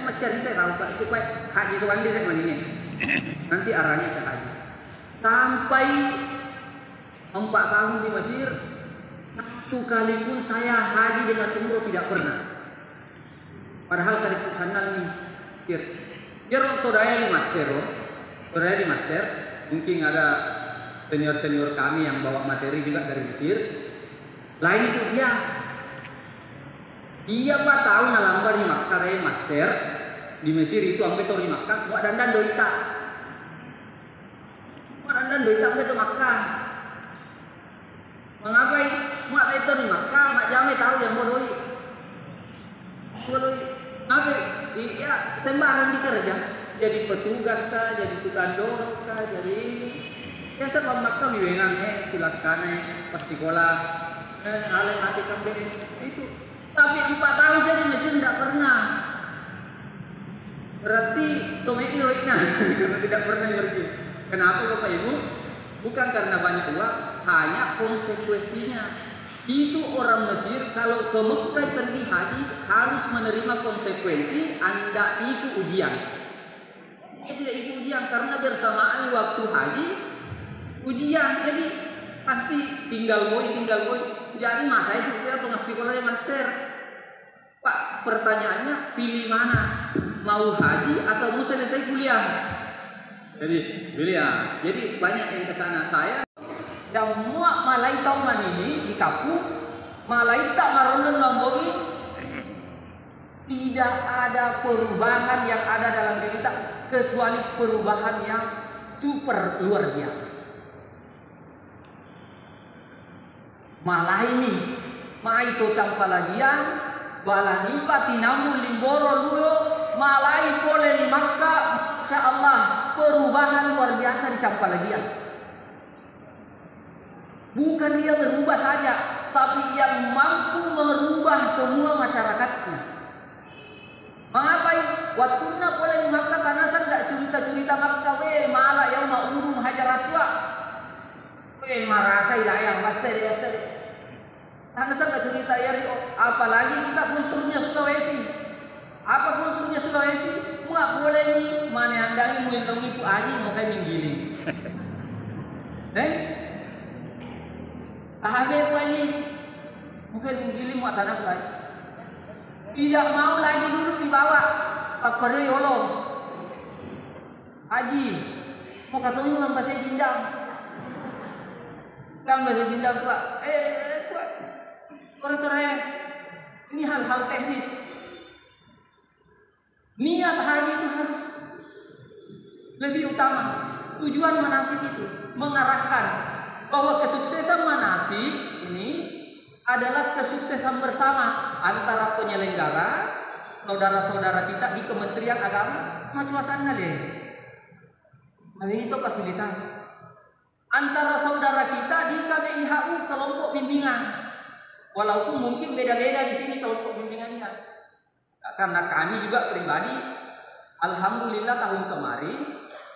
cuma cerita tahu Pak supaya haji itu kan dia ini. Nanti arahnya ke haji. Sampai 4 tahun di Mesir, satu kali pun saya haji dengan umroh tidak pernah. Padahal dari sana ini, biar saudara di Mesir, mungkin ada senior kami yang bawa materi juga dari Mesir. Lain itu dia 4 tahun nalamba di Makkah dari Mesir, di Mesir itu sampai di Makkah, buat dandan doita sampai ke Makkah. Mengapa mak itu di Makkah, mak jame tahu yang bodoi. Apa? Iya, sembarang dikerja. Jadi petugas kah, jadi tukang dorong kah, jadi ini. Ya sebab Makkah biwengan silakan pas sekolah. Alem hati kambe itu. Tapi 4 tahun saya di Mesir tidak pernah. Berarti tomeki roikna karena tidak pernah pergi. Kenapa Bapak Ibu? Bukan karena banyak uang, hanya konsekuensinya. Itu orang Mesir kalau ke Mekah pergi haji harus menerima konsekuensi Anda ikut ujian. Tidak ikut ujian karena bersamaan waktu haji ujian. Jadi pasti tinggal boy. Jadi masa itu kita tuh ngasih sekolahnya Mesir. Pak, pertanyaannya pilih mana? Mau haji atau mau selesai kuliah? Jadi pilih ya. Jadi banyak yang kesana. Saya dan muak malai tauman ini di kampung malai tak maronon ngomongin tidak ada perubahan yang ada dalam diri kita kecuali perubahan yang super luar biasa. Malah ini mai to campalagian balani patinamu limboro luyo malai pole di Makkah, Masya Allah perubahan luar biasa di campalagian. Bukan dia berubah saja, tapi yang mampu merubah semua masyarakatnya. Mengapa? Waktunya boleh di Makkah panasan tak cerita-cerita Makkah, malah yang mau urung hajar aswad. Marasai dayang basari. Panasan tak cerita ya, apalagi kita kulturnya Sulawesi. Apa kulturnya Sulawesi? Muak boleh nih, mana andangi muindongi pu aji mau kayak minggiling. Habis lagi mungkin menggiling muat tanah lagi. Tidak mau lagi duduk di bawah papere yolo. Haji mau ketemu dengan bahasa Bindang. Kan bahasa Bindang Pak. Pak. Korek-korek. Ini hal-hal teknis. Niat haji itu harus lebih utama. Tujuan manasik itu mengarahkan bahwa kesuksesan manasik ini adalah kesuksesan bersama antara penyelenggara, saudara-saudara kita di Kementerian Agama, macuasan kali. Tapi itu fasilitas antara saudara kita di KBIHU kelompok bimbingan. Walaupun mungkin beda-beda di sini kelompok bimbingannya. Karena kami juga pribadi, alhamdulillah tahun kemarin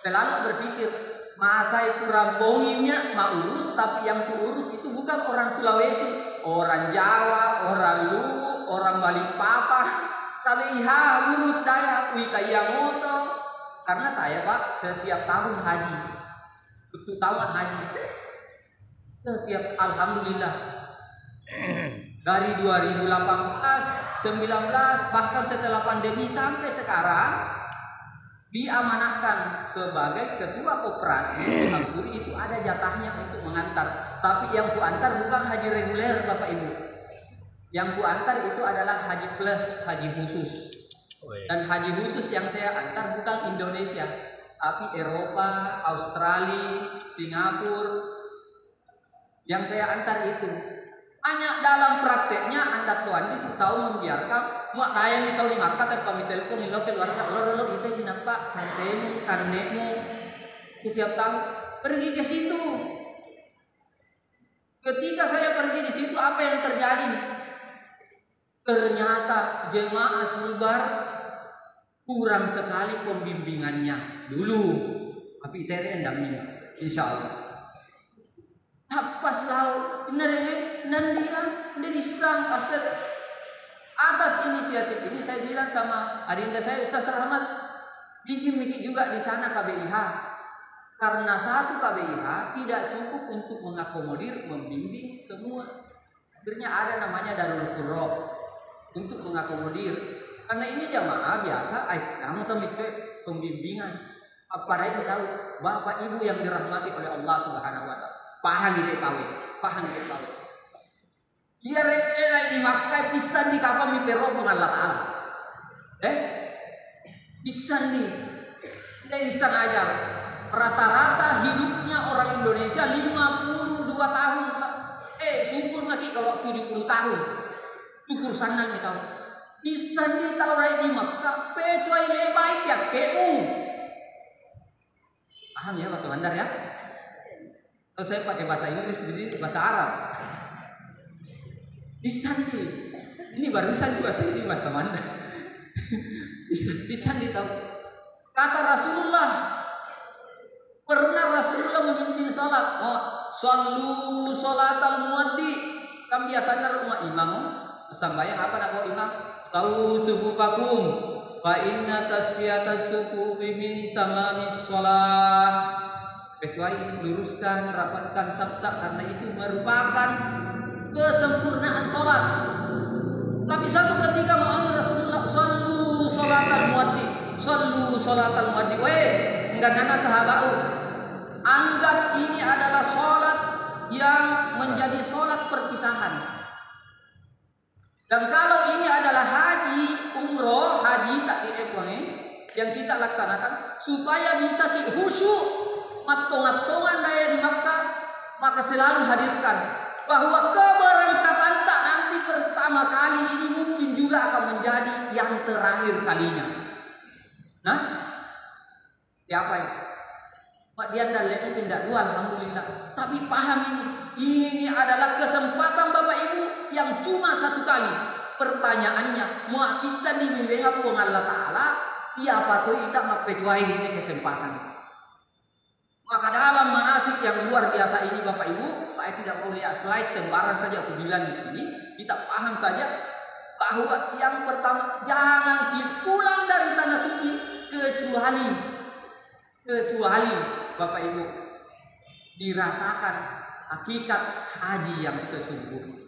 selalu berpikir masa itu rambongimnya mau urus, tapi yang urus itu bukan orang Sulawesi, orang Jawa, orang Luwu, orang Balikpapan, KBIH urus Dayak, Wikayamoto. Karena saya Pak setiap tahun haji, betul tahun haji, setiap alhamdulillah dari 2018, 19 bahkan setelah pandemi sampai sekarang diamanahkan sebagai ketua koperasi di Ampuri itu ada jatahnya untuk mengantar. Tapi yang kuantar bukan haji reguler Bapak Ibu. Yang kuantar itu adalah haji plus, haji khusus. Dan haji khusus yang saya antar bukan Indonesia, tapi Eropa, Australia, Singapura. Yang saya antar itu hanya dalam prakteknya Anda tuan itu tahu membiarkan mak dayang itu di Makkah tanpa telepon ilo keluarga lo itu sini Pak kanekmu setiap tahun pergi ke situ. Ketika saya pergi di situ apa yang terjadi? Ternyata jemaah selubar kurang sekali pembimbingannya dulu, tapi tere endamnya insya Allah. Apa selalu benar ini nanti disang asal Atas inisiatif ini saya bilang sama adinda saya Ustaz Rahmat, bikin juga di sana KBIH. Karena satu KBIH tidak cukup untuk mengakomodir, membimbing semua. Akhirnya ada namanya Darul Qurra untuk mengakomodir. Karena ini jamaah biasa, kamu tahu pembimbingan. Apa ini tahu Bapak Ibu yang dirahmati oleh Allah Subhanahu wa taala. Pahang ide pawe. Biar di Makkah bisa di kapal mimpi roh Allah Taala. Bisa nih. Dari sana aja. Rata-rata hidupnya orang Indonesia 52 tahun. Syukur lagi kalau 70 tahun. Syukur sana nih tahu. Bisa nih tahu di Makkah pecuai lebai ya keu. Paham ya bahasa Bandar ya? Kalau saya pakai bahasa Inggris di bahasa Arab. Bisa nih. Ini barusan juga saya di bahasa Bandar. bisa tahu. Kata Rasulullah, pernah Rasulullah memimpin salat. Sallu salatal muaddi. Kan biasanya rumah imam sembahyang apa nak imam? Tahu sufufakum fa inna tasfiyatas sufufi min tamamis shalah. Kecuali luruskan, rapatkan sabta karena itu merupakan kesempurnaan salat. Tapi satu ketika mau Rasulullah sallu salatal muaddi, sallu salatal muaddi. Enggak nana sahabau. Anggap ini adalah salat yang menjadi salat perpisahan. Dan kalau ini adalah haji, umroh, haji tak diepone yang kita laksanakan supaya bisa khusyuk matongan daya di Makkah, maka selalu hadirkan bahwa keberangkatan tak nanti pertama kali ini mungkin juga akan menjadi yang terakhir kalinya. Nah, siapa ya? Mak dia mungkin tidak dua, alhamdulillah. Tapi paham ini adalah kesempatan Bapak Ibu yang cuma satu kali. Pertanyaannya, mau bisa dibimbing pun Allah Taala? Siapa tuh kita mapecuai ini kesempatan? Maka dalam manasik yang luar biasa ini Bapak Ibu, saya tidak mau lihat slide sembarang saja aku bilang di sini. Kita paham saja bahwa yang pertama jangan pulang dari tanah suci kecuali Bapak Ibu dirasakan hakikat haji yang sesungguhnya.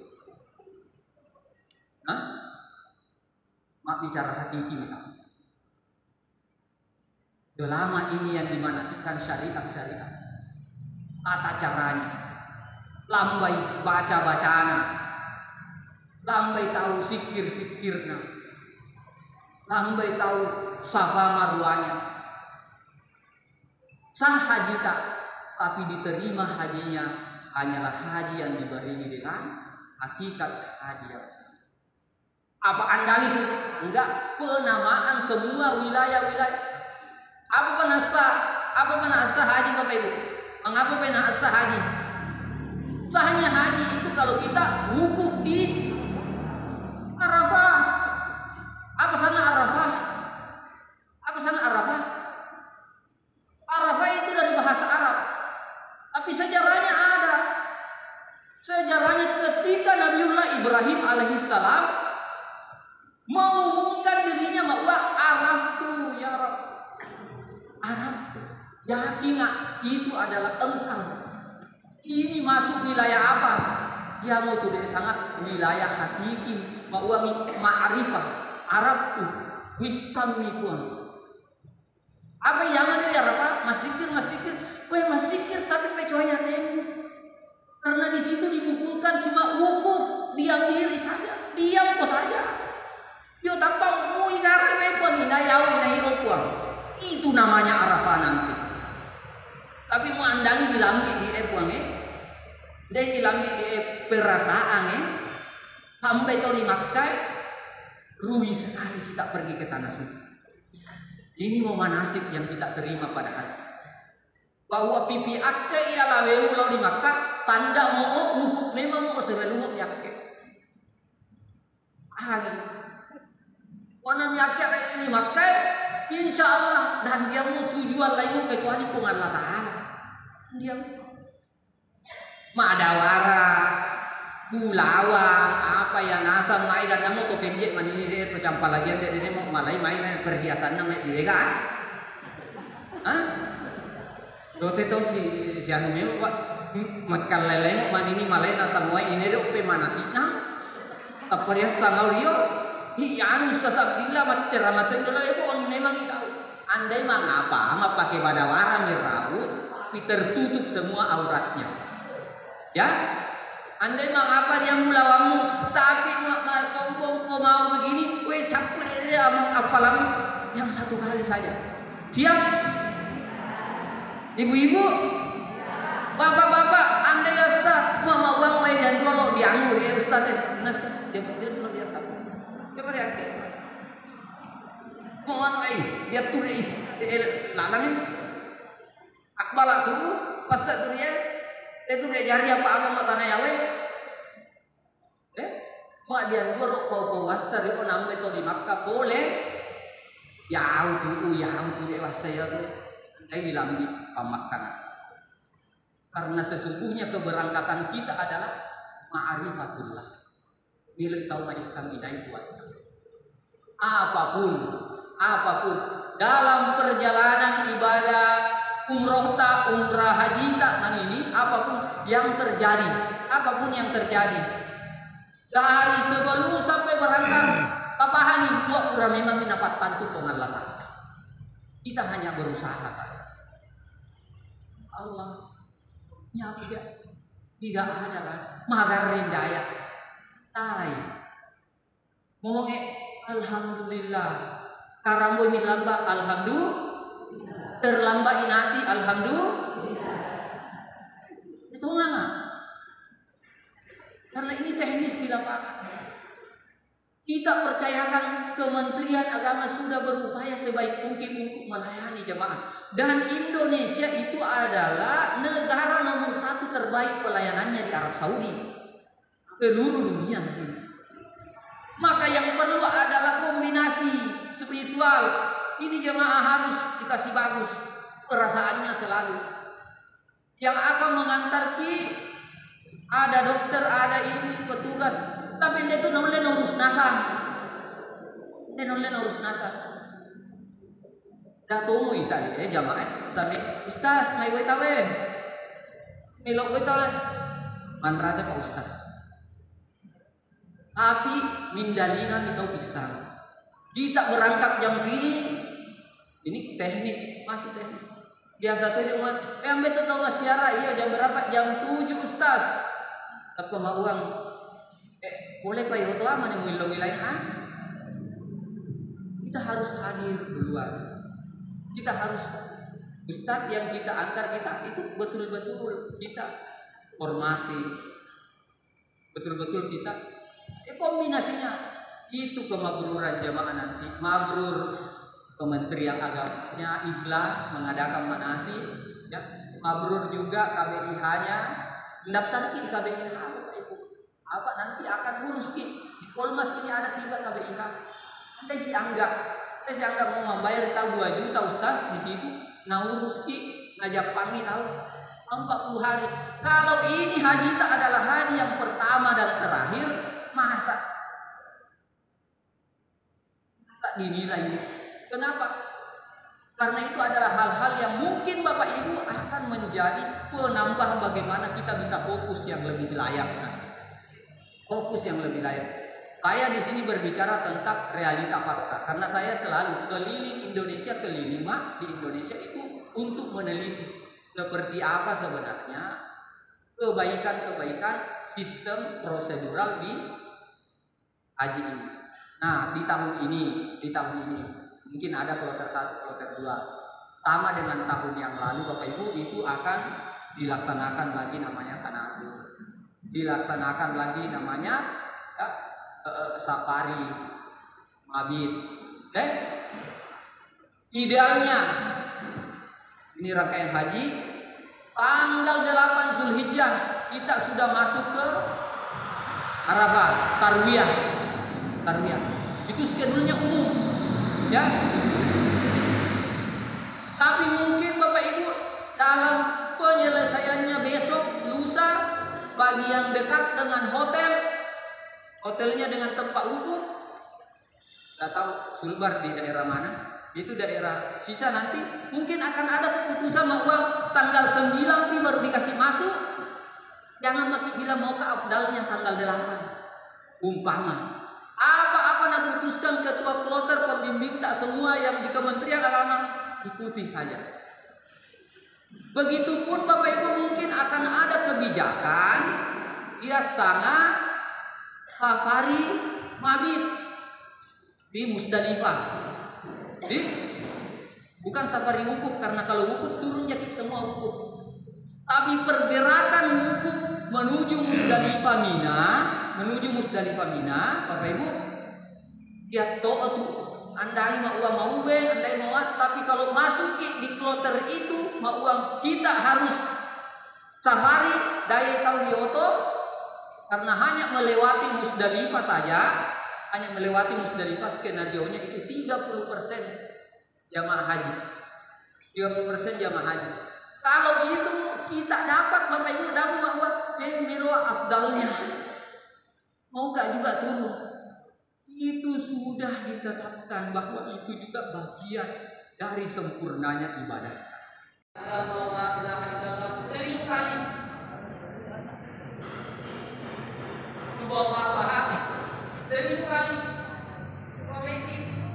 Mak bicara hakiki nih kamu. Selama ini yang dimanasikan syariat-syariat, tata caranya, lambai baca-bacana, lambai tahu sikir-sikirna, lambai tahu safa marwanya, sah haji tak, tapi diterima hajinya hanyalah haji yang dibarengi dengan hakikat haji yang sesungguhnya. Apa Anda itu? Enggak, penamaan semua wilayah-wilayah. Apa pernah sah haji Bapak Ibu? Mengapa pernah sah haji? Sahnya haji itu kalau kita wukuf di Arafah. Apa sana Arafah? Arafah itu dari bahasa Arab. Tapi sejarahnya ada. Sejarahnya ketika Nabiullah Ibrahim alaihissalam mengumumkan dirinya bahwa Araftu ya Rabb. Araftu, yakinah itu adalah engkau. Ini masuk wilayah apa? Dia mau tidak sangat wilayah hakiki, ma'wangi ma'rifah. Araftu, wisamikuan. Apa yang ada ya apa? Masikir. Masikir tapi pecoya temu. Karena di situ dibukukan cuma wukuf, diam diri saja, diam kok saja. Dia tampang mui karena pun inai okuang. Itu namanya Arafah nanti. Tapi mau andangi dilambi di epuang dan dilambi di perasaan sampai tahun Makkah rugi sekali kita pergi ke tanah suci. Ini mau manasik yang kita terima pada hari ini. Bahwa pipi akke ialah weulau di Makkah tanda mau wukuf memang mau sebelum yakke. Warna yakke ini Makkah insya Allah dan dia mau tujuan lain kecuali pun Allah Ta'ala. Dia ma'adawara bulawang apa ya nasa mai dan namo to penjek man ini dia to campal lagi dia mau malai main perhiasan nang di vega ah dote to si anu me pak matkal leleng man ini malai na tamuai ini do pe manasina perhiasan audio hi anu Ustaz Abdillah macam dulu ibu ang ini mang tahu andai mengapa pakai badawara mirabut tapi tertutup semua auratnya ya. Andai mengapa dia mulawamu, tapi sombong kau mau begini, weh campur dia apa lagi? Yang satu kali saja. Siap? Ibu-ibu, bapak-bapak, andai rasa mau uang weh dan kalau dianggur ya Ustaz nasi dia belum dia tahu. Dia beriak. Mau anu dia tulis lalang akbala tu pasal tu dia. Itu dia jari apa mau tanah yawe, mak dia dua pau wasar itu nambah itu di Makkah boleh, yau tu dia wasaya tu, ini lambi pemakanan. Karena sesungguhnya keberangkatan kita adalah ma'rifatullah, milik tahu Islam ini buat. Apapun dalam perjalanan ibadah. Umrah haji tak ini apapun yang terjadi dari sebelum sampai berangkat Bapak Hani buat pura memang mendapat tantu pengalatan kita hanya berusaha saja Allah nyapu dia tidak ada lah magarin daya tai ngomongnya alhamdulillah karamboy milamba alhamdulillah terlambat nasi alhamdulillah itu enggak karena ini teknis di lapangan kita percayakan Kementerian Agama sudah berupaya sebaik mungkin untuk melayani jemaah dan Indonesia itu adalah negara nomor 1 terbaik pelayanannya di Arab Saudi seluruh dunia maka yang perlu adalah kombinasi spiritual. Ini jemaah harus dikasih bagus perasaannya selalu. Yang akan mengantar ki ada dokter, ada ini petugas, tapi dia tu nolnya urus nasan. Dah tunggu tadi jamaah tapi Ustaz mai wei tawe. Melok wei tawe. Man rasa Pak Ustaz. Tapi mindalingan kita pisang. Kita berangkat jam ini teknis, masuk teknis. Biasa tuh dia buat, ambil tuh tahu siara, iya jam berapa? Jam 7 Ustaz. Tapi mau uang, boleh Pak Yoto aman yang wilayah. Kita harus hadir duluan. Kita harus Ustaz yang kita antar kita itu betul-betul kita hormati, betul-betul kita. Kombinasinya. Itu kemabruran jamaah nanti mabrur Kementerian Agamanya ikhlas mengadakan manasik ya mabrur juga KBIH-nya mendaftar di KBIH apa nanti akan urus di Polmas ini ada 3 KBIH nanti si Angga mau membayar tahu 2 juta Ustaz di situ nah urus ngajak panggil tahu 40 hari kalau ini haji tak adalah haji yang pertama dan terakhir masa dinilai. Kenapa? Karena itu adalah hal-hal yang mungkin Bapak Ibu akan menjadi penambah bagaimana kita bisa fokus yang lebih layak. Saya di sini berbicara tentang realita fakta karena saya selalu keliling Indonesia di Indonesia itu untuk meneliti seperti apa sebenarnya kebaikan sistem prosedural di haji ini. Nah, di tahun ini mungkin ada kloter 1, kloter 2. Sama dengan tahun yang lalu Bapak Ibu itu akan dilaksanakan lagi namanya tanazul. Dilaksanakan lagi namanya safari mabit. Idealnya ini rangkaian haji tanggal 8 Zulhijjah kita sudah masuk ke Arafah, Tarwiyah. Itu skedulnya umum, ya. Tapi mungkin Bapak Ibu dalam penyelesaiannya besok, lusa, bagi yang dekat dengan hotelnya dengan tempat wukuf, tidak tahu Sulbar di daerah mana, itu daerah sisa nanti mungkin akan ada keputusan uang tanggal 9 baru dikasih masuk. Jangan makin bilang mau ke afdalnya tanggal 8 umpama apa nak putuskan ketua kloter pembimbing tak semua yang di Kementerian Agama ikuti saja. Begitupun Bapak Ibu mungkin akan ada kebijakan dia sangat safari mabit di Musdalifah. Bukan safari wukuf, karena kalau wukuf turun jadi semua wukuf. Tapi pergerakan wukuf menuju Musdalifah Mina, Bapak Ibu, ya tuh andai mau uang mau andai mau, tapi kalau masuk di kloter itu mau uang kita harus safari dari Tawioto, karena hanya melewati Musdalifah saja, skenario-nya itu 30% jamaah haji. 30% jamaah haji. Kalau itu kita dapat Bapak Ibu dapat bahwa melo afdalnya. Mau gak juga turun. Itu sudah ditetapkan bahwa itu juga bagian dari sempurnanya ibadah. Seribu kali. Seribu kali.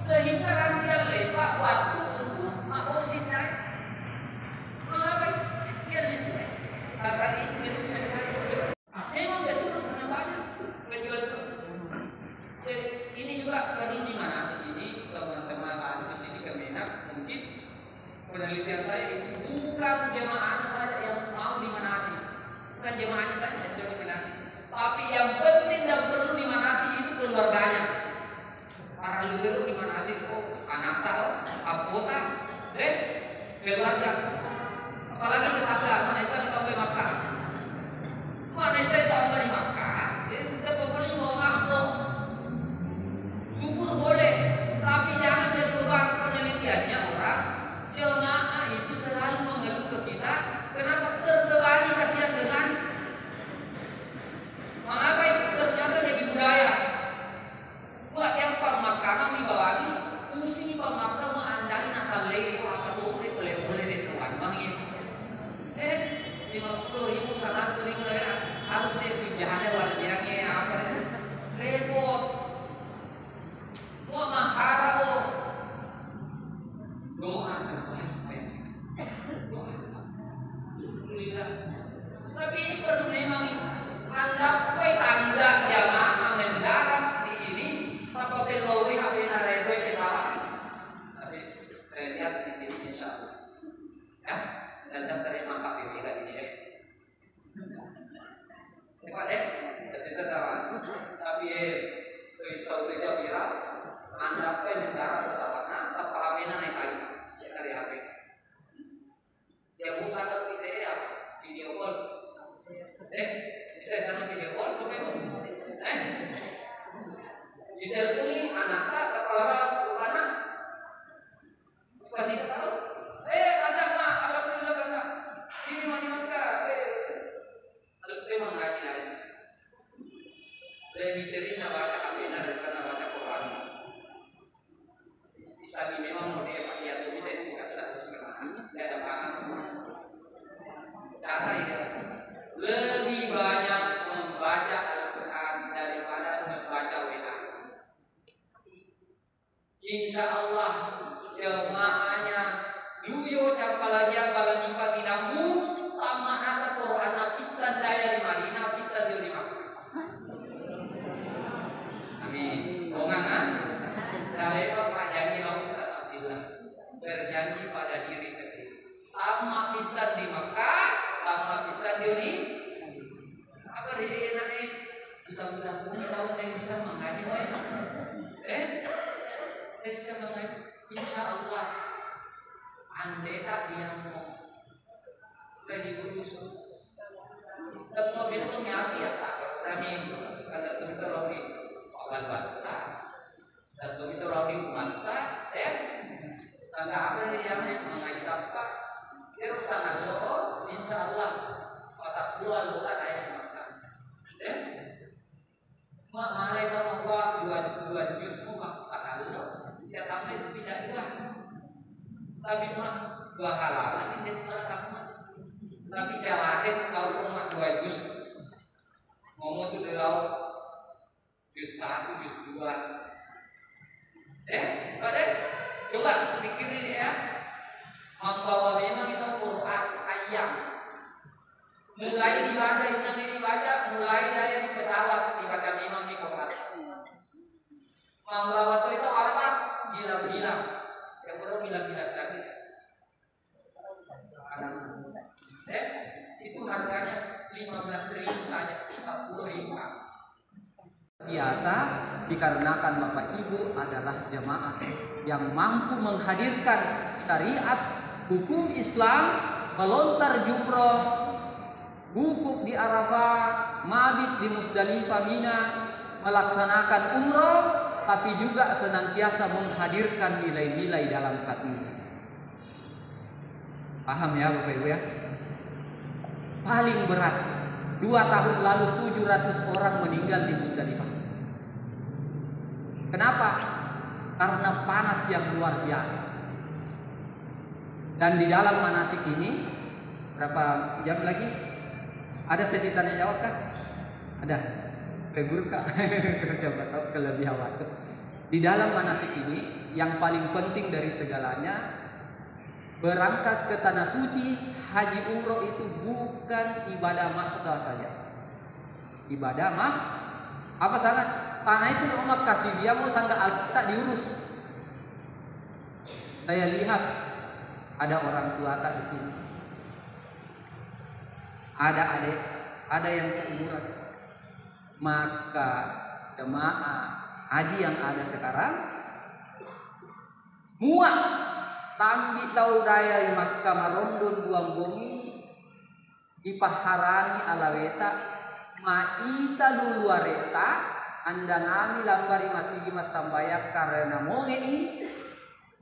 Sehingga kan dia lepak waktu untuk makosin naik. Mengapa? Dia listrik. Agar ini saya emang betul karena banyak penjual itu. Ini juga perlu dimanasi ini teman-teman di sini Kemenak, mungkin penelitian saya itu bukan jemaahnya saja yang mau dimanasi, bukan jemaahnya saja yang perlu dimanasi, tapi yang penting dan perlu dimanasi itu keluarganya. Para leader dimanasi anak tahu, anggota, keluarga. Apalagi tetangga, mana saya sampai Makkah, mana saya sampai Makkah, kita pokoknya mau makhluk. Syukur boleh, tapi jangan jadi beban penelitiannya orang. Jemaah itu selalu mengeluh ke kita, kenapa terbebani kasihan dengan mengapa itu ternyata jadi budaya. Buat yang pemakaman dibawani, usi pemakaman mengandai nasal lego apa tuh boleh di tuan bangin. 50.000 100.000 harus dia sudah ada walidnya apa repot. Mau mahara doa terbaik, doa alhamdulillah. Tapi ini perlu memang tanda jamaah mendarat di ini apa pelori apa narai ke salah. Tapi saya lihat di sini insyaallah ya dan terima KPP kan ini deh. Kita tahu. Tapi risau kerja viral. Anda negara pesawatnya tak pahamena naik lagi dari HP. Dia bukan satu video call. Bisa sama video call, di teleponi anak tak kepala mana? Kasih tahu. Ada mak, alhamdulillah kena. Ini mana? Memang ngaji nanti. Lebih sering baca Al-Quran daripada baca Quran. Bisa memang mau dia pakai atau tidak itu kasih tidak ada pangan. Data ini lebih banyak membaca Al-Quran daripada membaca WA. Insya Allah jemaahnya Yuyo campalaja balanipa tinamu sama nasa Quran napisan daya di Madinah bisa di Makkah. Amin. Bongangan dari Bapak janji lalu Alhamdulillah berjanji pada diri sendiri. Amma bisa di Makkah, amma bisa di ini. Apa dia nanti kita tahu yang bisa mengaji bisa mengaji. Insya Allah andai tak dia mau lagi kudus. Dan mobil itu nyapi ya sakit. Kami kata tuh lagi awal bantah. Dan tuh itu lagi bantah. Tangga apa yang mengaji apa? Terus sana lo, insya Allah otak keluar bukan ayat makan. mak malah itu gua dua jus mak sekali loh. Ya tambah itu tidak dua. Tapi mak 2 halaman ini malah tambah. Tapi jalanin kalau mak 2 jus ngomong tuh di laut jus 1, jus 2. Pada coba pikirin ya. Bahwa memang itu Quran ayam. Mulai dibaca, mulai dari di pesawat dibaca memang di Quran. Membawa itu apa? Bilang-bilang. Yang perlu bilang-bilang canggih. Itu harganya 15.000 saja, 10.000. Biasa dikarenakan Bapak Ibu adalah jemaah yang mampu menghadirkan syariat hukum Islam, melontar jumroh, wukuf di Arafah, mabit di Musdalifah Mina, melaksanakan umroh, tapi juga senantiasa menghadirkan nilai-nilai dalam hatinya. Paham ya Bapak Ibu ya? Paling berat 2 tahun lalu 700 orang meninggal di Musdalifah. Kenapa? Karena panas yang luar biasa. Dan di dalam manasik ini berapa jam lagi? Ada sesi tanya jawab kan? Ada. Peburka. Coba tahu kelebihan waktu. Di dalam manasik ini yang paling penting dari segalanya, berangkat ke tanah suci, haji umroh itu bukan ibadah mahdoh saja. Ibadah apa sangat? Tanah itu umat kasih dia mau sangka tak diurus. Saya lihat ada orang tua tak di sini. Ada adik, ada yang seumuran. Maka jemaah haji yang ada sekarang muak tambi tau daya Makkah marondon buang bongi ipaharangi alaweta maita dulu areta anda ngami lambari masih mas sambayak karena monei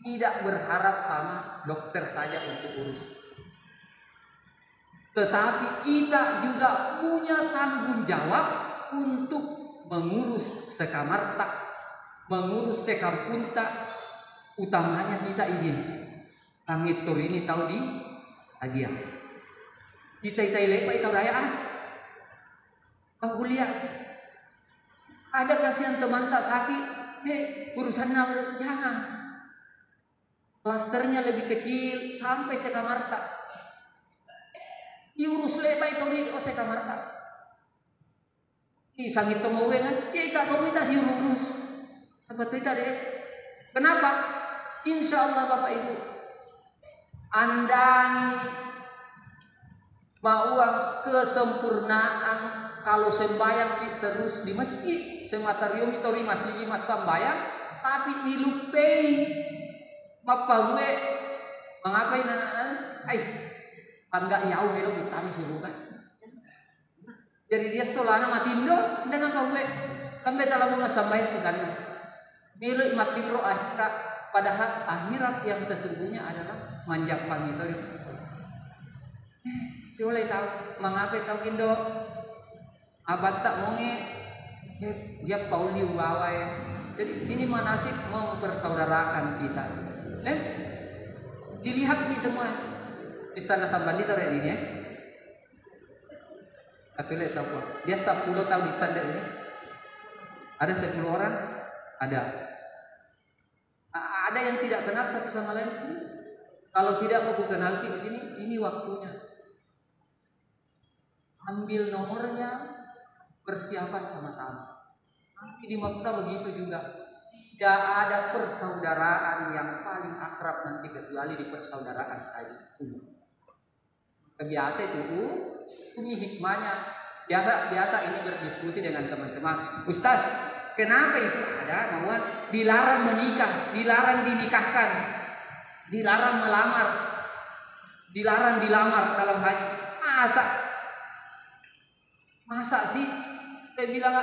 tidak berharap sama dokter saja untuk urus, tetapi kita juga punya tanggung jawab untuk mengurus sekamarta, mengurus sekampunta, utamanya kita ingin langit tur ini tahu di agian kita lepai tahu daya aku lihat ada kasihan teman tak sakit, urusannya jangan, klasternya lebih kecil sampai sekamarta diurus lepai tahu di sekamarta sangit temuwe kan tak komunitas urus apa tidak deh. Kenapa? Insya Allah Bapak Ibu andani bahwa kesempurnaan kalau sembahyang terus di masjid sematarium itu masih mas sembahyang tapi dilupei bapak gue mengapain anak-anak enggak jauh belok ditami suruh kan. Jadi dia solana matindo dan apa gue sampai dalam mas sembahyang sisanya nilai matindo akhirat, padahal akhirat yang sesungguhnya adalah manjak pangitorium. Si oleh tahu mengapa tahu kindo abad tak monge dia pauli bawa ya. Jadi ini manasik mempersaudarakan kita. Dilihat nih semua di sana sambandi tadi ini ya. Aku lihat tahu dia 10 tahun di sana ini. Ada 10 orang, ada yang tidak kenal satu sama lain di sini. Kalau tidak mau kenal di sini, ini waktunya. Ambil nomornya, persiapan sama-sama. Nanti di Makkah begitu juga. Tidak ada persaudaraan yang paling akrab nanti kecuali di persaudaraan haji. Kebiasa itu hikmahnya. Biasa ini berdiskusi dengan teman-teman. Ustaz, kenapa itu ada bahwa dilarang menikah, dilarang dinikahkan, dilarang melamar, dilarang dilamar dalam haji? Masa sih? Saya bilang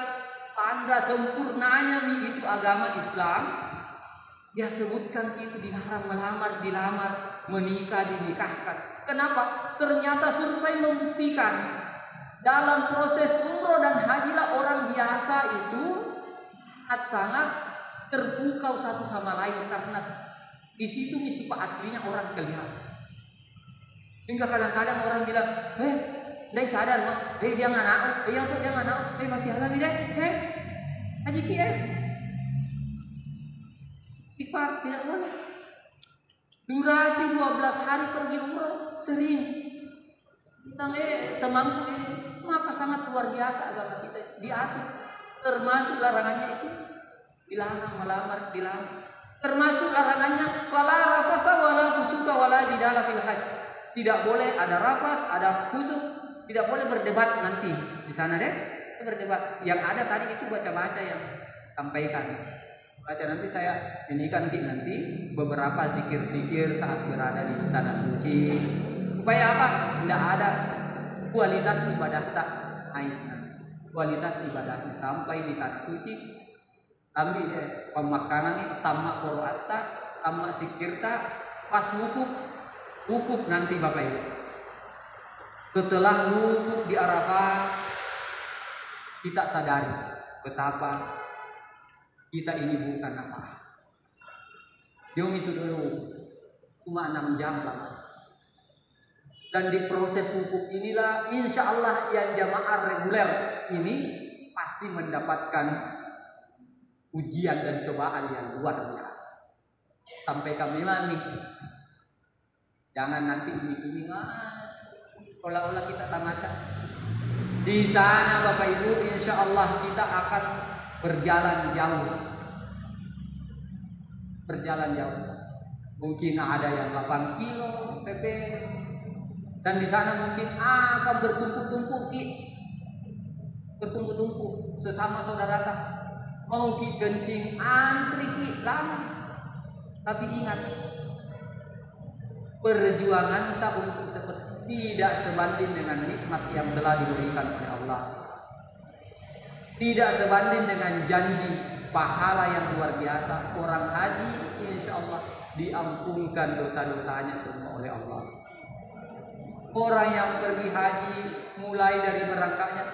tanda sempurnanya nih itu agama Islam. Dia sebutkan itu dilarang melamar, dilamar, menikah, dinikahkan. Kenapa? Ternyata survei membuktikan dalam proses umroh dan hajilah orang biasa itu sangat terpukau satu sama lain karena di situ misi aslinya orang kelihatan. Hingga kadang-kadang orang bilang, dai sadar mah, dia nggak nau, tuh dia nggak nau, masih alami deh, haji kia, istighfar tidak boleh. Durasi 12 hari pergi umroh sering. Tentang temanku ini, maka sangat luar biasa agama kita diatur. Termasuk larangannya itu dilarang melamar, dilarang. Termasuk larangannya wala rafasa wala fusuka wala jidala fil hajj. Tidak boleh ada rafas, ada fusuk, tidak boleh berdebat nanti di sana deh. Berdebat. Yang ada tadi itu baca-baca yang sampaikan. Baca nanti saya inikan nanti beberapa zikir-zikir saat berada di tanah suci. Supaya apa? Tidak ada kualitas ibadah tak aibnya. Kualitas ibadahnya sampai di tanah suci. Ambil pemakanan ini tamak qira'ata, tamak zikirta, pas wukuf nanti Bapak Ibu. Setelah wukuf di Arafah, kita sadari betapa kita ini bukan apa. Jom itu dulu cuma 6 jam lama. Dan di proses wukuf inilah insya Allah yang jamaah reguler ini pasti mendapatkan ujian dan cobaan yang luar biasa. Sampai kami nih, jangan nanti ini olah-olah kita tamasya. Di sana Bapak Ibu insya Allah kita akan berjalan jauh. Mungkin ada yang 8 kilo PP. Dan di sana mungkin akan bertumpuk-tumpuk sesama saudara. Mau ki kencing antri ki lama. Tapi ingat, perjuangan tak untuk seperti tidak sebanding dengan nikmat yang telah diberikan oleh Allah. Tidak sebanding dengan janji pahala yang luar biasa. Orang haji insya Allah diampunkan dosa-dosanya semua oleh Allah. Orang yang pergi haji mulai dari berangkatnya,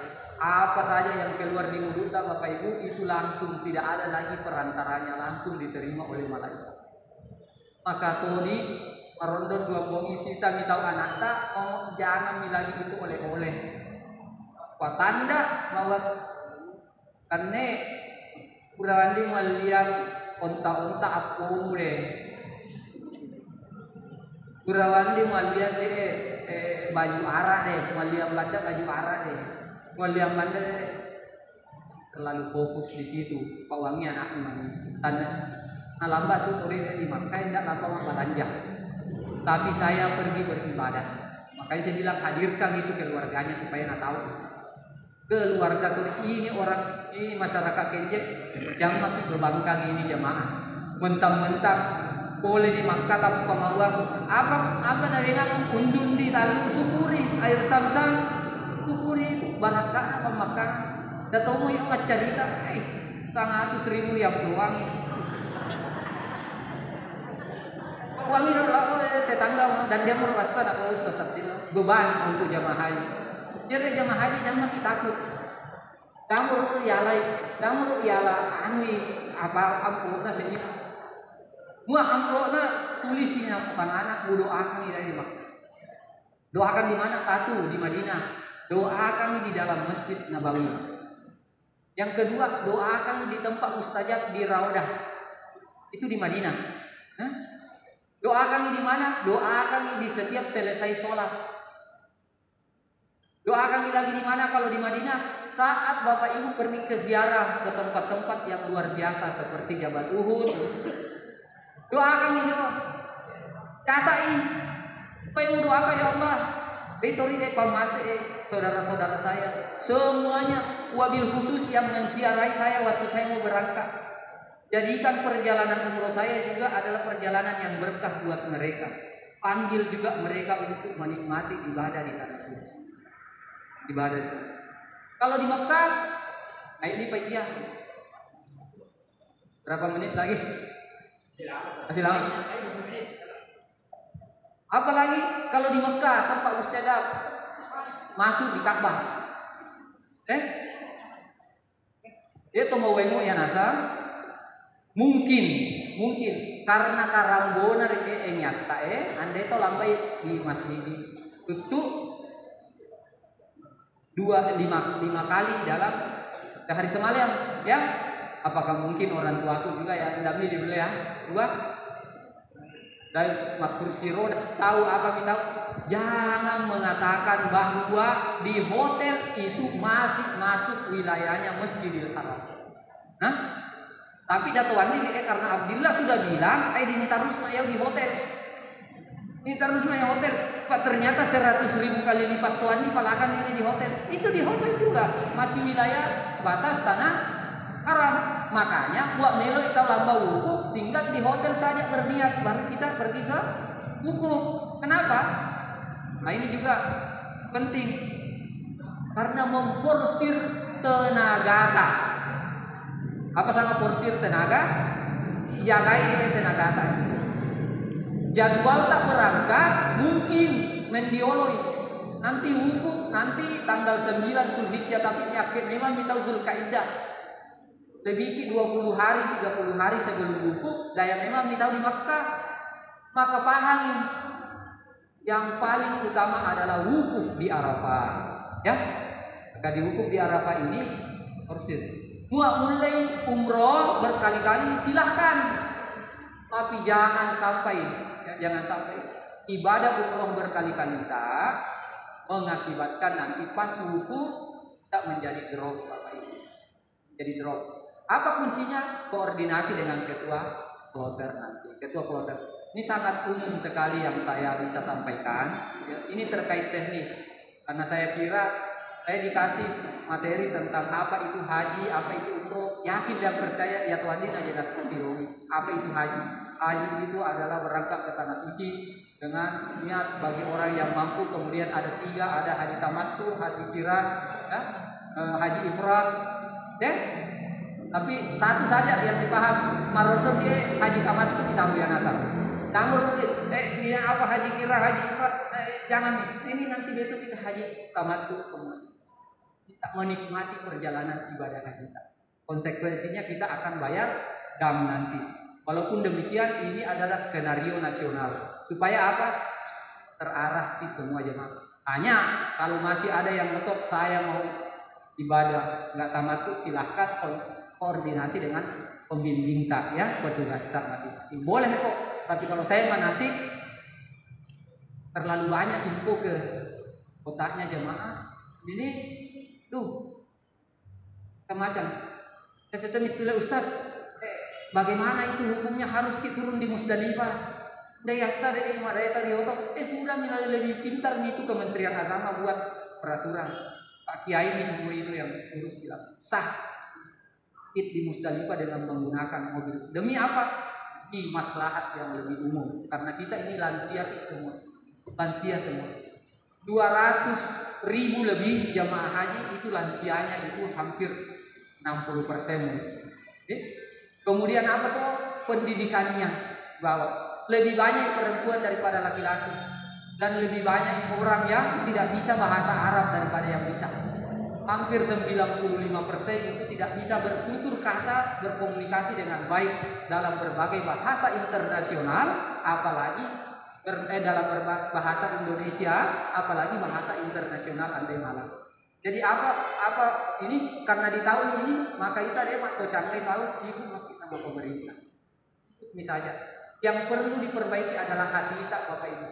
apa saja yang keluar di mulutnya Bapak Ibu itu langsung tidak ada lagi perantaranya, langsung diterima oleh malaikat. Maka tadi marondon 2 isi kami tahu anak tak jangan lagi itu oleh-oleh. Tanda bahwa karena kurang melihat onta-onta aku deh. Kurang melihat baju arah deh, melihat banda baju arah deh. Melihat banda terlalu fokus di situ. Pawangnya anak mani. Tanda lambat tuh orang di Makkah tidak lama belanja. Tapi saya pergi beribadah. Makanya saya bilang hadirkan itu keluarganya supaya nak tahu. Keluarga tuh ini orang ini masyarakat Kenjet yang masih berbangkang ini jemaah. Mentang-mentang boleh di Makkah tapi pemawang apa dari kan undun di lalu syukuri air Zam-Zam syukuri barakah pemakan. Datang mau yang cerita, sangat 1.000 yang peluangin. Wangi dulu tetangga dan dia merasa tak perlu sesuatu beban untuk jamaah haji. Jadi jamaah haji jangan kita takut. Kamu ialah anui apa amplopnya sedikit. Mua amplopnya tulisnya sang anak doakan di Makkah. Doakan di mana? 1 di Madinah. Doakan di dalam Masjid Nabawi. Yang kedua, doakan di tempat mustajab di Raudah. Itu di Madinah. Doakan di mana? Doakan di setiap selesai sholat. Doakan lagi di mana kalau di Madinah? Saat Bapak Ibu pergi ke ziarah ke tempat-tempat yang luar biasa seperti Jabal Uhud. Doakan ini. Catain. Apa yang doakan ya Allah? Betori saudara-saudara saya semuanya wabil khusus yang menziarahi saya waktu saya mau berangkat. Jadikan perjalanan umroh saya juga adalah perjalanan yang berkah buat mereka. Panggil juga mereka untuk menikmati ibadah di tanah suci. Ibadah di tanah suci. Kalau di Mekah, ini pagi. Berapa menit lagi? Masih lama. Apalagi kalau di Mekah tempat mustajab masuk di Ka'bah. Itu mau wengo ya nasa. Mungkin karena karambona nyata andai to lambai di masih itu 5 kali dalam hari semalam ya. Apakah mungkin orang tuaku juga ya tidak milih ya dua dari matur siro tahu apa kita jangan mengatakan bahwa di hotel itu masih masuk wilayahnya Masjidil Haram. Nah, tapi datuan ini karena Abdillah sudah bilang, ini terus ya di hotel. Ini terus ya hotel. Pak ternyata 100.000 kali lipat tuan ini palakan ini di hotel. Itu di hotel juga masih wilayah batas tanah haram. Makanya buat melo kita lamba wukuf tinggal di hotel saja berniat baru kita pergi ke wukuf. Kenapa? Nah ini juga penting karena memporsir tenaga. Apa sama porsir tenaga? Jagai tenaga. Jadwal tak berangkat mungkin mendioloi. Nanti wukuf nanti tanggal 9 Zulhijjah tapi yakin memang kita Zulkaidah. Lebih 20 hari 30 hari sebelum wukuf daya memang kita di Makkah. Maka pahami yang paling utama adalah wukuf di Arafah. Ya. Maka di wukuf di Arafah ini porsir. Mulai umroh berkali-kali silahkan, tapi jangan sampai ibadah umroh berkali-kali tak mengakibatkan nanti pas wukuf tak menjadi drop Bapak Ibu. Jadi drop. Apa kuncinya? Koordinasi dengan ketua kloter nanti. Ketua kloter ini sangat umum sekali yang saya bisa sampaikan. Ya, ini terkait teknis karena saya kira saya dikasih materi tentang apa itu haji, apa itu umroh. Yakin dan percaya ya Tuhan ini jelaskan di Romi. Apa itu haji? Haji itu adalah berangkat ke tanah suci dengan niat bagi orang yang mampu. Kemudian ada 3, ada haji tamattu, haji qiran, ya, haji ifrad. Ya. Tapi satu saja yang dipaham maroton dia haji tamattu kita ya nasab. Tanggur dia apa haji qiran, haji ifrad, jangan ini nanti besok kita haji tamattu semua. Kita menikmati perjalanan ibadah haji kita. Konsekuensinya kita akan bayar dam nanti. Walaupun demikian ini adalah skenario nasional. Supaya apa? Terarah di semua jemaah. Hanya kalau masih ada yang ngotot saya mau ibadah nggak tamattu silahkan koordinasi dengan pembimbing tak ya petugas tak masing-masing. Boleh kok. Tapi kalau saya manasik terlalu banyak info ke otaknya jemaah. Ini semacam saya itulah Ustaz bagaimana itu hukumnya harus turun di Musdalifah daya sadar daya tadi otak sudah milih lebih pintar itu Kementerian Agama buat peraturan Pak Kiai ini semua itu yang urus bilang sah di Musdalifah dengan menggunakan mobil demi apa? Di maslahat yang lebih umum karena kita ini lansia semua 200.000 lebih jamaah haji itu lansianya itu hampir 60%. Kemudian apa tuh pendidikannya bahwa lebih banyak perempuan daripada laki-laki dan lebih banyak orang yang tidak bisa bahasa Arab daripada yang bisa. Hampir 95% itu tidak bisa bertutur kata berkomunikasi dengan baik dalam berbagai bahasa internasional apalagi dalam bahasa Indonesia apalagi bahasa internasional andai malam. Jadi apa ini karena di tahun ini maka kita dia mak cangkai tahu ibu maki sama pemerintah. Ini saja. Yang perlu diperbaiki adalah hati kita Bapak Ibu.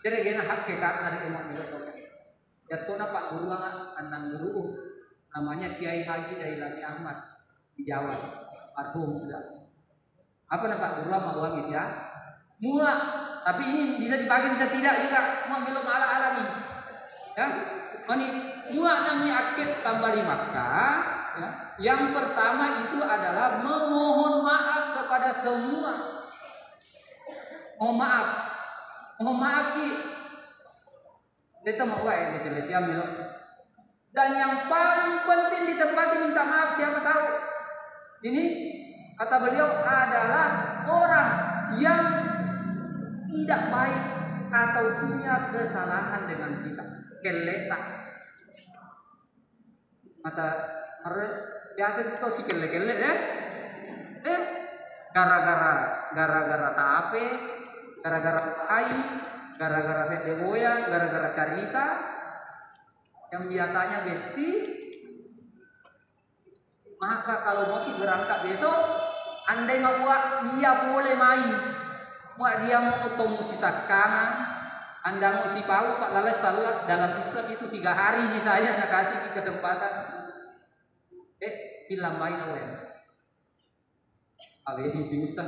Jadi gena hak ke dari emang itu. Ya tuna Pak Guru anang guru namanya Kiai Haji Dailani Ahmad di Jawa. Marhum sudah. Apa nama Pak Guru mau uang ya? Muak, tapi ini bisa dipakai bisa tidak juga. Mau belum ala alami, ya. Ini muak namanya akid tambah di Makkah. Ya. Yang pertama itu adalah memohon maaf kepada semua. Mohon maaf ki. Kita mau wae leceh-leceh milo. Dan yang paling penting di tempat ini minta maaf siapa tahu. Ini kata beliau adalah orang yang tidak baik atau punya kesalahan dengan kita, geletak. biasa itu si kele-kele ya. Gara-gara tape, gara-gara ai, gara-gara sete boya, gara-gara cerita yang biasanya besti. Maka kalau mau berangkat besok, andai mau iya boleh main. Mau dia mau temu si sakangan, anda mau si pau pak lalai salat dalam Islam itu 3 hari saya nak kasih kesempatan. Hilang main awal. Awe itu ustaz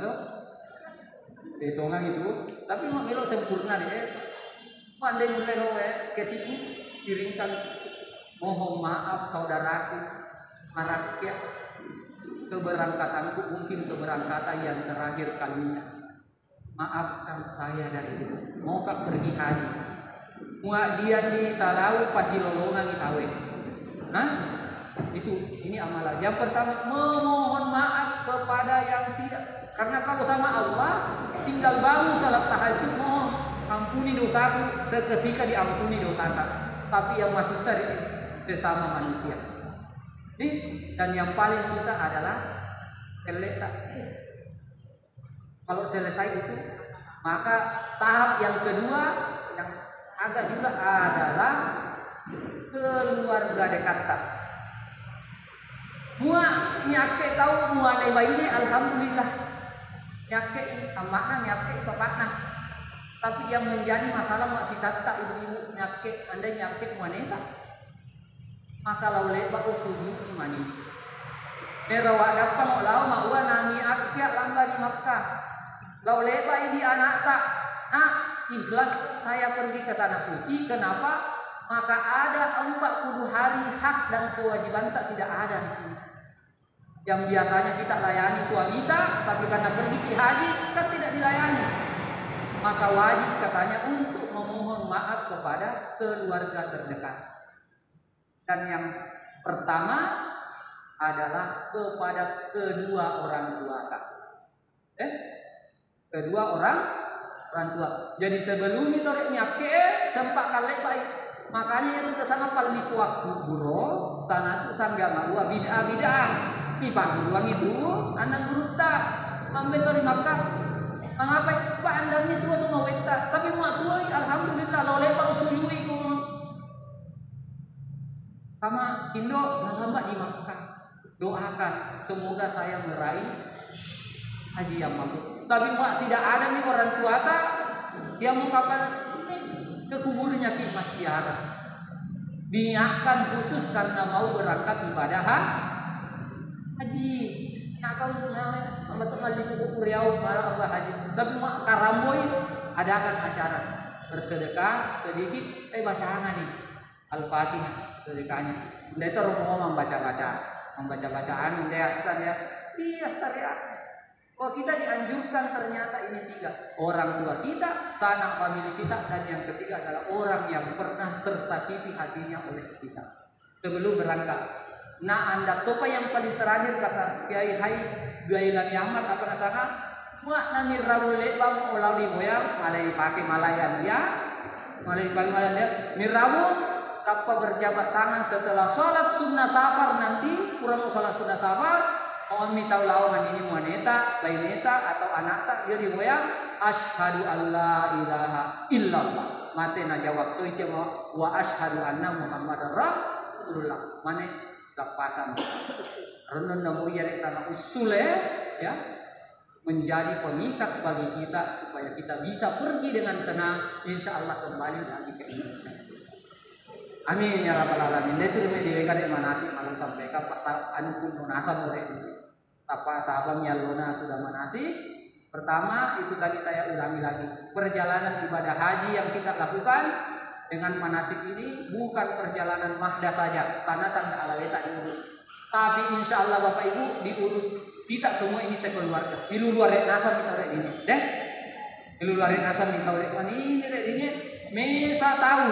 hitungan itu, tapi mak melo sempurna deh. Mak andai mulai loe ketika diringkan mohon maaf saudaraku, rakyat keberangkatanku mungkin keberangkatan yang terakhir kalinya. Maafkan saya dari dulu. Mau kak pergi haji. Muak dia di Salau pasti lolongan awe. Nah, ini amalan. Yang pertama memohon maaf kepada yang tidak. Karena kalau sama Allah tinggal bangun salat tahajud mohon ampuni dosaku, seketika diampuni dosaku. Tapi yang masuk sesama manusia. Dan yang paling susah adalah letak. Kalau selesai itu, maka tahap yang kedua yang agak juga adalah keluarga dekat. Mua nyake tahu mua leba ini alhamdulillah. Nyake amakna nyake papatna. Tapi yang menjadi masalah mak sisata ibu-ibu nyake anda nyake wanita. Maka lau leba usujudi mani. Merawat dapat lau maua nami akyat lamba di Makkah. Lau leba ini anak tak, ikhlas saya pergi ke tanah suci. Kenapa? Maka ada 40 hari hak dan kewajiban tak tidak ada di sini. Yang biasanya kita layani suami kita, tapi karena pergi ke haji kan tidak dilayani. Maka wajib katanya untuk memohon maaf kepada keluarga terdekat. Dan yang pertama adalah kepada kedua orang tua kak. Kedua orang tua. Jadi sebelum itu nyake sempat kali baik. Makanya itu kesana paling waktu buro tanah itu sangga malu bid'ah. Nih pak buruang itu anak guru tak sampai dari Makkah. Mengapa pak anda itu atau mau tak? Tapi mau tua alhamdulillah lo lepas usului ku. Sama kindo nambah di Makkah. Doakan semoga saya meraih haji yang mabrur. Tapi mak tidak ada nih orang tua tak dia mau kapan ke kuburnya ki masyiara. Niatkan khusus karena mau berangkat ibadah haji. Nak kau sunah betul di kubur Riau malah apa haji. Tapi mak karamboy adakan acara bersedekah sedikit bacaan nih Al-Fatihah sedekahnya. Dia itu rumah membaca-bacaan dia syariat. Oh kita dianjurkan ternyata ini 3 orang tua kita, sanak famili kita, dan yang ketiga adalah orang yang pernah tersakiti hatinya oleh kita sebelum berangkat. Nah anda topa yang paling terakhir kata Kiai Gailani Ahmad apa nasaka? Mak nami rawul lebang ulau di moyang malai pakai malayan dia, mirawul tanpa berjabat tangan setelah sholat sunnah safar nanti kurang sholat sunnah safar. Kami tahu lawan ini wanita, baineta atau anak tak dia diboyang asyhadu alla ilaha illallah. Mate na jawab tu itu wa asyhadu anna Muhammadar Rasulullah. Mane lepasan. Renun namu yare sana usule ya menjadi pengikat bagi kita supaya kita bisa pergi dengan tenang insyaallah kembali lagi ke Indonesia. Amin ya rabbal alamin. Itu demi diwegan manasik malam sampai ka anu pun munasab oleh apa sahabatnya Lona sudah manasik. Pertama itu tadi saya ulangi lagi. Perjalanan ibadah haji yang kita lakukan dengan manasik ini bukan perjalanan mahdah saja. Karena sangat alaweta diurus. Tapi insya Allah Bapak Ibu diurus. Kita semua ini sekeluarga. Pilu luar nasan kita rek ini. Pilu luar nasan kita rek ini rek ini. Mesa tahu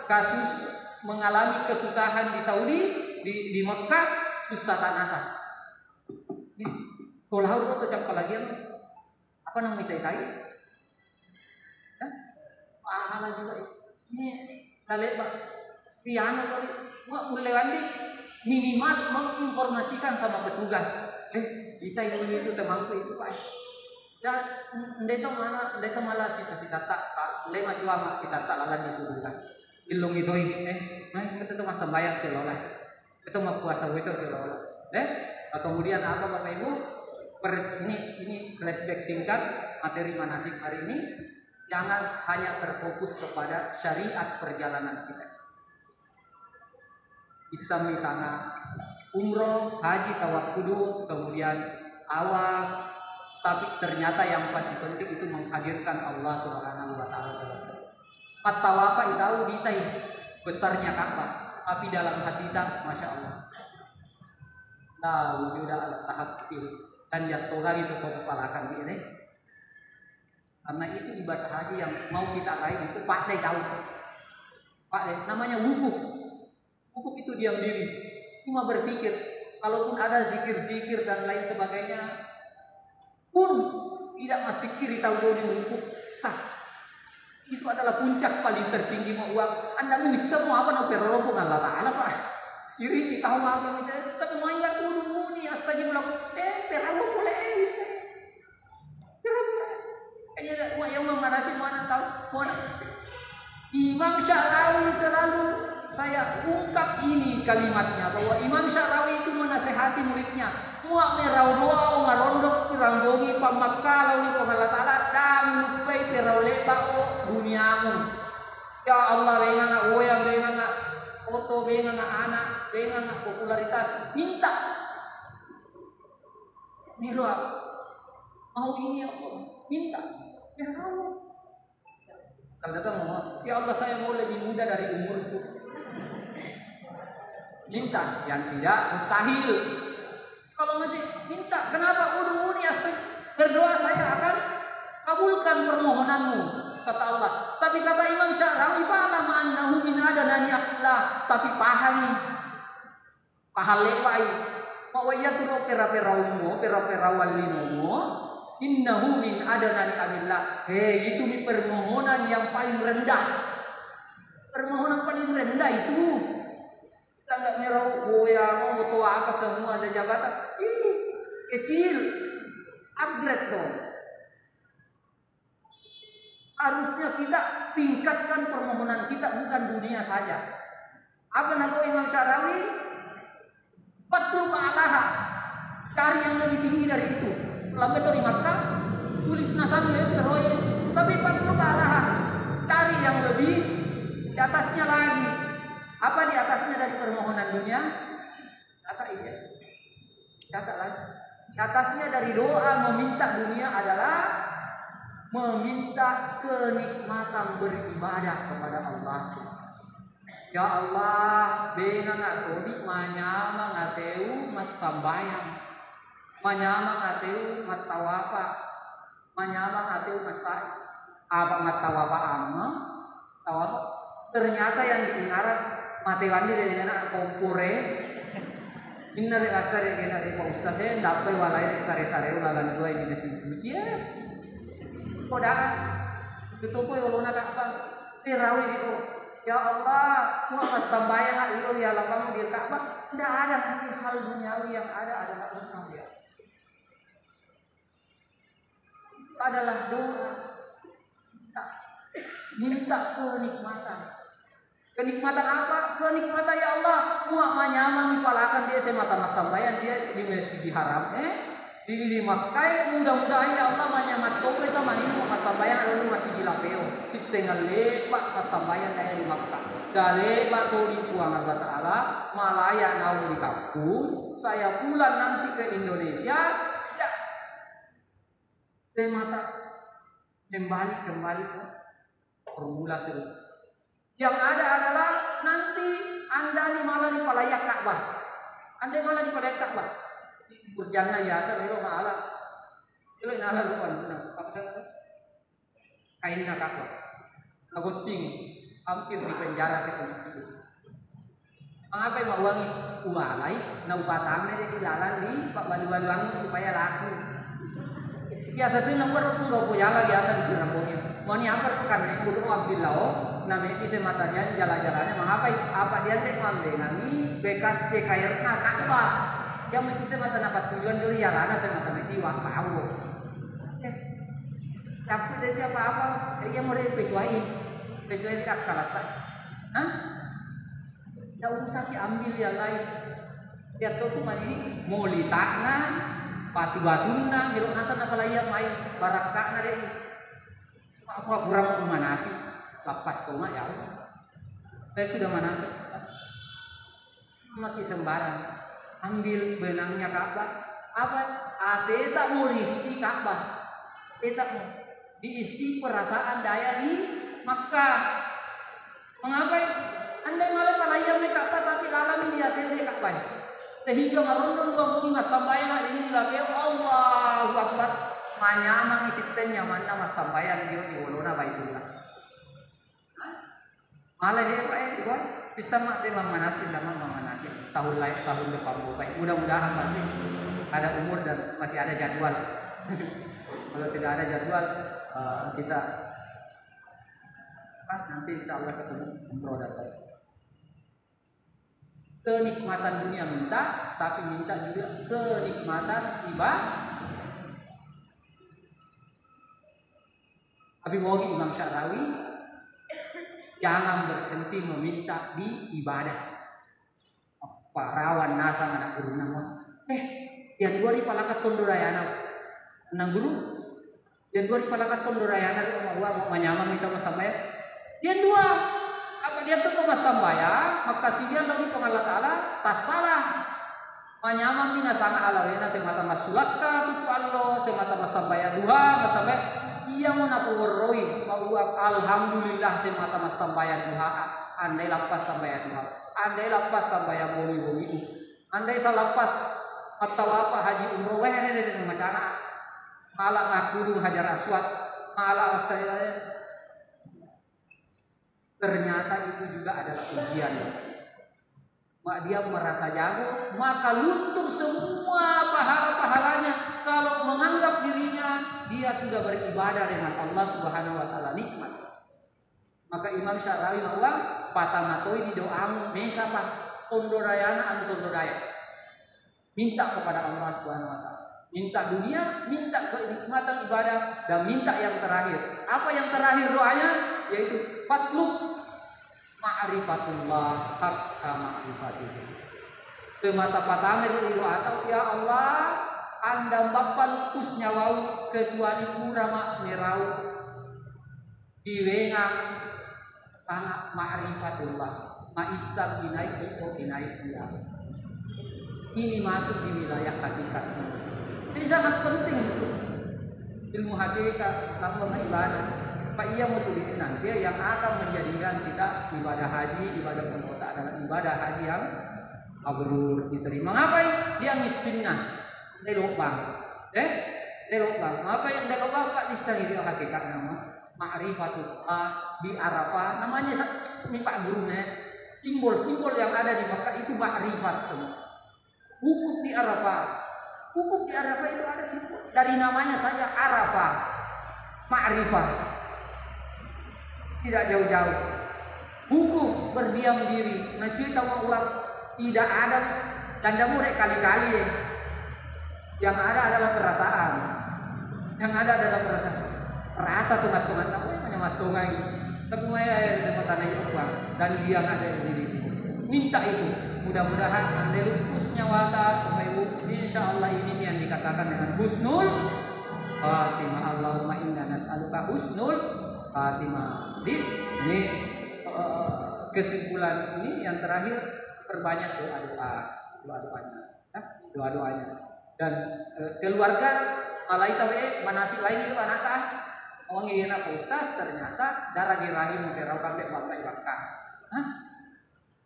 kasus mengalami kesusahan di Saudi di Mekah susah tanasa. Kalau harus tetap lagi apa namanya tai? Pahala juga ini lale pak. Tiana kali, mak mulai minimal menginformasikan sama petugas. Kita itu temanku itu Pak. Dan ndeta malah sisa-sisa tak lema cuma sisa tak lalan disuruhkan. Ilung itu kita tuh masa bayar selolah. Kita mau puasa itu selolah. Kemudian apa Bapak Ibu? Ini flashback singkat materi manasik hari ini. Jangan hanya terfokus kepada syariat perjalanan kita. Bisa misalnya umroh, haji, tawaf kudus, kemudian awal, tapi ternyata yang paling penting itu menghadirkan Allah Subhanahu wa taala dalam hidup. At-tawafa itu ditai besarnya Ka'bah, tapi dalam hati kita Masya Allah. La wujuda al-tahaqqiq dan jatuh lagi itu kepalakan ini. Karena itu ibadah haji yang mau kita raih itu Pak Dai tahu. Pak Dai namanya wukuf. Wukuf itu diam diri. Cuma berpikir, kalaupun ada zikir-zikir dan lain sebagainya pun tidak masih kiri tahu yang wukuf sah. Itu adalah puncak paling tertinggi mau uang. Anda bisa mau apa nak perolong Allah Ta'ala Pak. Siri tahu apa macam tapi mau ingat dulu nih astaga melakukan perolong boleh bisa. Kayaknya yang memanasi mana tahu mana. Imam Syarawi selalu saya ungkap ini kalimatnya bahwa Imam Syarawi itu menasehati muridnya. Muak merau doa ngarondok piranggongi pamakalau ni Allah Ta'ala dan lupai perau lebao duniamu. Ya Allah benganga goyang benganga foto benganga anak benganga popularitas minta. Nih lo mau ini apa? Minta. Ya Allah. Kalau datang mau, ya Allah saya mau lebih muda dari umurku. Minta, yang tidak mustahil. Kalau masih minta, kenapa? Udah berdoa saya akan kabulkan permohonanmu, kata Allah. Tapi kata Imam Syarawi, fa'lam annahu min adanani akhlaq. Tapi pahami, pahalewai. Mawayatu pera-peraumu, pera-perawalinomu. Innahu min adanani amillah. Itu permohonan yang paling rendah. Permohonan paling rendah itu. Kita nggak merau goyang, mau apa semua ada jabatan. Ini kecil, upgrade dong. Harusnya kita tingkatkan permohonan kita bukan dunia saja. Apa nama Imam Syarawi? Fatlub alaha. Cari yang lebih tinggi dari itu. Lambat di Makkah tulis nasabnya teroy, tapi fatlub alaha. Cari yang lebih di atasnya lagi. Apa di atasnya dari permohonan dunia? Kata ini. Kata lagi. Di atasnya dari doa meminta dunia adalah meminta kenikmatan beribadah kepada Allah Subhanahu. Ya Allah, benang atodi manyama ngateu mas sambayang. Manyama ngateu mat tawafa. Manyama ngateu mas sa'i. Apa mat tawafa amma? Tawafa. Ternyata yang didengar matewandi dari anak kompure inna re asare kena re Pak Ustaz saya dapat walai sare-sare ulalan dua ini nasi cuci ya koda itu po yolona Ka'bah tirawi itu ya Allah mau mas sambayang iyo ya lapang di Ka'bah tidak ada nanti hal duniawi yang ada adalah engkau ya adalah doa minta kenikmatan. Kenikmatan apa? Kenikmatan ya Allah. Muak manyama ngipalakan dia semata mas sambayan dia di Masjidil Haram. Di Makkah mudah-mudahan ya Allah manyamat kau kita manini mau mas sambayan lalu masih dilapeo. Sip tinggal lepak mas sambayan daya di Makkah. Dari batu di puang Allah Ta'ala malaya nau di kampung. Saya pulang nanti ke Indonesia. Ya. Semata kembali ke formula seru. Yang ada adalah nanti Anda nih malah di palayak Ka'bah. Anda malah di palayak Ka'bah. Berjana biasa melo malah. Kalau inala lupa apa sih? Kain Ka'bah. Nagocing hampir di penjara seperti itu. Mengapa yang mau wangi? Ualai, naupatangnya jadi lalan di Pak Balu-Baluangu supaya laku. Biasa tuh nomor itu nggak punya lagi biasa di Pirambongnya. Mau ni apa kan nih? Guru Abdillah. namanya di sematanya jalan-jalannya mengapa apa dia dek mambengangi bekas bekairna Ka'bah yang mesti semata dapat tujuan dari jalan semata mesti wakau tapi dia apa dia mau pecuai tidak kalata tidak usah diambil yang lain dia tahu tuh ini mau litakna batu-batuna jeruk nasa napalaya main barakakna deh apa kurang manasi lepas koma ya saya sudah manasi mati sembarang ambil benangnya Ka'bah apa ate tak mau isi Ka'bah tak mau diisi perasaan daya di Makkah mengapa andai malah palaya me Ka'bah tapi lalami dia teh Ka'bah sehingga marondon dua bungi mas sambayang ini dilapia Allahu Akbar manyamang isitenya mana mas sambayang dia di wolona baitullah malah dia Pak juga bisa mak dia memanasin tahun lain tahun depan baik mudah-mudahan masih ada umur dan masih ada jadwal kalau tidak ada jadwal kita nanti insya Allah ketemu umroh dan baik kenikmatan dunia minta tapi minta juga kenikmatan ibadah. Tapi mau Imam Syarawi jangan berhenti meminta di ibadah. Parawan nasa anak guru nama. Yang dua di palakat tondorayana. Nang guru. Yang dua di palakat tondorayana mau menyamam minta masambayang. Yang dua apa dia tuh mas sambayang maka si dia lagi pengalat Allah tak salah. Menyamam mina sangat alawena semata masulatka tutu Allah semata masambayang duha masambayang ia mau napuroi bahwa alhamdulillah semata mas sambayang duha andai lapas sambayang duha andai lapas sambayang bumi itu andai salapas atau apa haji umroh weh ada macana malah ngaku hajar aswad malah saya ternyata itu juga adalah ujian. Mak dia merasa jago maka luntur semua pahala-pahalanya kalau menganggap dirinya dia sudah beribadah dengan Allah Subhanahu wa taala nikmat. Maka Imam Syarawi mawang patamatoi di doamu mesapa tondorayana anu tondoraya. Minta kepada Allah Subhanahu wa taala. Minta dunia, minta kenikmatan ibadah dan minta yang terakhir. Apa yang terakhir doanya? Yaitu fatlub ma'rifatullah hakka ma'rifatihi. Semata patamir itu atau ya Allah anda bapan kus nyawau kecuali pura mak merau diwengang tanah ma'rifatullah ma'isam inaik itu inaik dia. Ini masuk di wilayah hakikat. Jadi sangat penting itu ilmu hakikat dalam ibadah. Pak ia mau tulis nanti yang akan menjadikan kita ibadah haji, ibadah umroh adalah ibadah haji yang mabrur diterima. Ngapain? Dia misfinah, delobang, delobang. Apa yang delobang Pak disini dia hakikat nama ma'rifatullah di Arafah. Namanya ini Pak gurunya simbol-simbol yang ada di Makkah itu ma'rifat semua. Wukuf di Arafah, wukuf di Arafah itu ada simbol dari namanya saja Arafah, ma'rifah. Tidak jauh-jauh. Wukuf berdiam diri. Nasi tahu uang tidak ada tanda murek kali-kali. Yang ada adalah perasaan. Yang ada adalah perasaan. Rasa tumat-tumat tahu banyak matungan. Tapi ya dapat tanah uang dan dia ada di diri. Minta itu. Mudah-mudahan anda lupus nyawata Ibu. Insyaallah ini yang dikatakan dengan husnul khatimah. Allahumma inna nas'aluka husnul khatimah. Jadi ini kesimpulan ini yang terakhir perbanyak doa-doanya dan keluarga malaikat manasik lain itu anak orang ini apa ustaz ternyata darah girangin mengkerau kambek bapak ibadah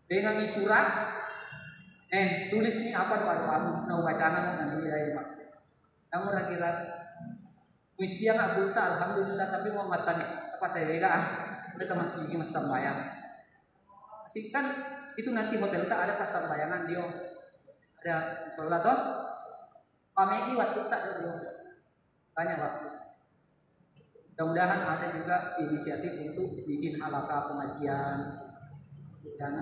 dengan surat tulis nih apa doa-doamu mau bacangan nanti dari mak kamu lagi-lagi misian abulsa alhamdulillah tapi mau matan apa saya bega udah masih mas sambayang masih kan itu nanti hotel tak ada pas sambayangan dia ada sholat toh pamedi waktu tak ada dia banyak waktu Mudah-mudahan ada juga inisiatif untuk bikin halaqah pengajian dan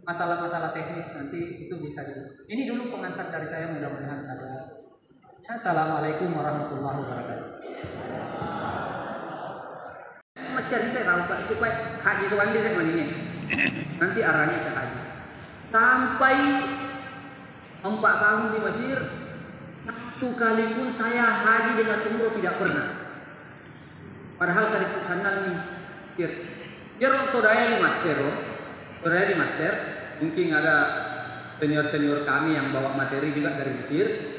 masalah-masalah teknis nanti itu bisa di. Ini dulu pengantar dari saya, mudah-mudahan ada. Assalamualaikum warahmatullahi wabarakatuh. Cerita tahu supaya haji itu kan dia ini. Nanti arahnya ke haji. Sampai 4 tahun di Mesir, satu kali pun saya haji dengan umroh tidak pernah. Padahal dari sana nih, biar waktu di master, mungkin ada senior kami yang bawa materi juga dari Mesir.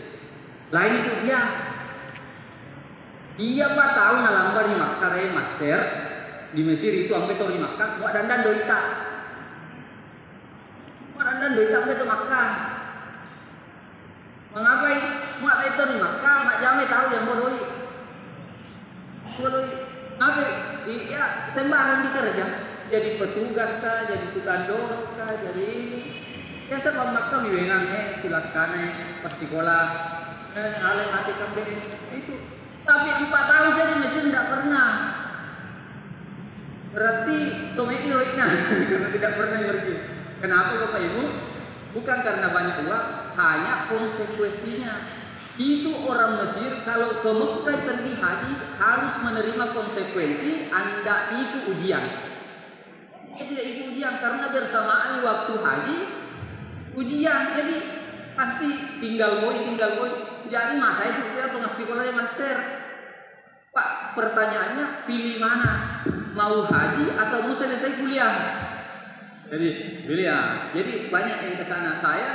Lain itu dia 4 tahun nalambar di Makkah dari master di Mesir itu sampai tahun di Makkah, buat dandan doita sampai ke Makkah. Mengapa mak itu di Makkah, mak jame tahu yang bodoi. Apa? Iya, sembarang dikerja. Jadi petugas kah, jadi tukang dorong kah, jadi ini. Ya sebab Makkah biwengan silakan pas sekolah. Alim hati kambing itu. Tapi 4 tahun saya di Mesir tidak pernah. Berarti tomeki roikna karena tidak pernah pergi. Kenapa Bapak Ibu? Bukan karena banyak uang, hanya konsekuensinya. Itu orang Mesir kalau ke Mekah pergi haji harus menerima konsekuensi Anda ikut ujian. Tidak ikut ujian karena bersamaan waktu haji ujian. Jadi pasti tinggal boy. Jadi masa itu kita tuh ngasih sekolahnya master. Pak, pertanyaannya pilih mana? Mau haji atau mau selesai kuliah? Jadi pilih ya. Jadi banyak yang ke sana. Saya